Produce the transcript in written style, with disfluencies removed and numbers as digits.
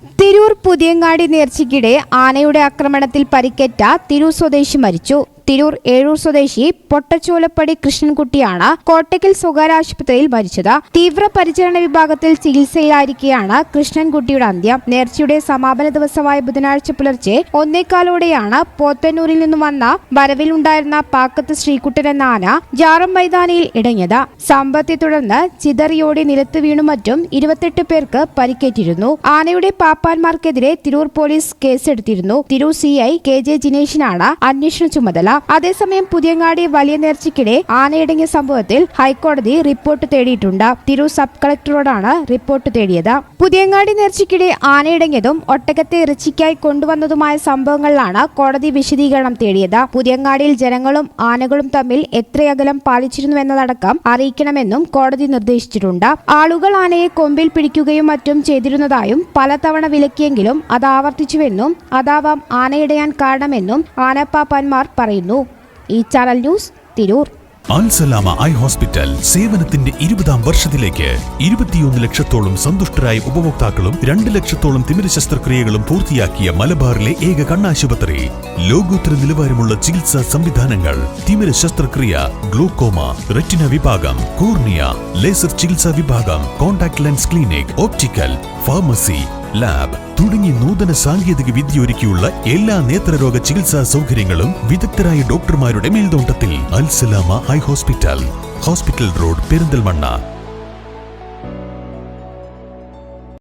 തിരൂർ പുതിയങ്ങാടി നേർച്ചയ്ക്കിടെ ആനയുടെ ആക്രമണത്തിൽ പരിക്കേറ്റ തിരൂർ സ്വദേശി മരിച്ചു. തിരൂർ ഏഴൂർ സ്വദേശി പൊട്ടച്ചോലപ്പടി കൃഷ്ണൻകുട്ടിയാണ് കോട്ടയ്ക്കൽ സ്വകാര്യ ആശുപത്രിയിൽ മരിച്ചത്. തീവ്രപരിചരണ വിഭാഗത്തിൽ ചികിത്സയിലായിരിക്കെയാണ് കൃഷ്ണൻകുട്ടിയുടെ അന്ത്യം. നേർച്ചയുടെ സമാപന ദിവസമായ ബുധനാഴ്ച പുലർച്ചെ 1:15 പോത്തന്നൂരിൽ നിന്നും വന്ന വരവിലുണ്ടായിരുന്ന പാക്കത്ത് ശ്രീകുട്ടൻ എന്ന ആന ജാറം മൈതാനിയിൽ ഇടഞ്ഞത്. സംഭവത്തെ തുടർന്ന് ചിതറിയോടി നിലത്ത് വീണു മറ്റും 28 പേർക്ക് പരിക്കേറ്റിരുന്നു. ആനയുടെ പാപ്പാന്മാർക്കെതിരെ തിരൂർ പോലീസ് കേസെടുത്തിരുന്നു. തിരൂർ CI KJ ജിനേഷിനാണ് അന്വേഷണ ചുമതല. അതേസമയം പുതിയങ്ങാടി വലിയ നേർച്ചയ്ക്കിടെ ആനയിടങ്ങിയ സംഭവത്തിൽ ഹൈക്കോടതി റിപ്പോർട്ട് തേടിയിട്ടുണ്ട്. തിരൂർ സബ് കളക്ടറോടാണ് റിപ്പോർട്ട് തേടിയത്. പുതിയങ്ങാടി നേർച്ചയ്ക്കിടെ ആനയിടങ്ങിയതും ഒട്ടകത്തെ ഇറച്ചിക്കായി കൊണ്ടുവന്നതുമായ സംഭവങ്ങളിലാണ് കോടതി വിശദീകരണം തേടിയത്. പുതിയങ്ങാടിയിൽ ജനങ്ങളും ആനകളും തമ്മിൽ എത്രയകലം പാലിച്ചിരുന്നുവെന്നതടക്കം അറിയിക്കണമെന്നും കോടതി നിർദ്ദേശിച്ചിട്ടുണ്ട്. ആളുകൾ ആനയെ കൊമ്പിൽ പിടിക്കുകയും മറ്റും ചെയ്തിരുന്നതായും പലതവണ വിലക്കിയെങ്കിലും അത് ആവർത്തിച്ചുവെന്നും അതാവാം ആനയിടയാൻ കാരണമെന്നും ആനപ്പാപ്പാന്മാർ പറയുന്നു. ഈ channel news Tirur. Al Salama eye hospital സേവനത്തിന്റെ 20ാം വർഷത്തിലേക്ക് 21 ലക്ഷത്തോളം സന്തുഷ്ടരായ ഉപഭോക്താക്കളും 2 ലക്ഷത്തോളം തിമിര ശസ്ത്രക്രിയകളും പൂർത്തിയാക്കിയ മലബാറിലെ ഏക കണ്ണാശുപത്രി. ലോകോത്തര നിലവാരമുള്ള ചികിത്സാ സംവിധാനങ്ങൾ, തിമിര ശസ്ത്രക്രിയ, ഗ്ലൂക്കോമ, റെറ്റിന വിഭാഗം, കോർണിയ, ലേസർ ചികിത്സാ വിഭാഗം, contact lens clinic, optical, pharmacy, lab തുടങ്ങി നൂതന സാങ്കേതിക വിദ്യയൊരുക്കിയുള്ള എല്ലാ നേത്രരോഗ ചികിത്സാ സൗകര്യങ്ങളും വിദഗ്ധരായ ഡോക്ടർമാരുടെ മേൽനോട്ടത്തിൽ. Al Salama eye hospital, hospital road, Perinthalmanna.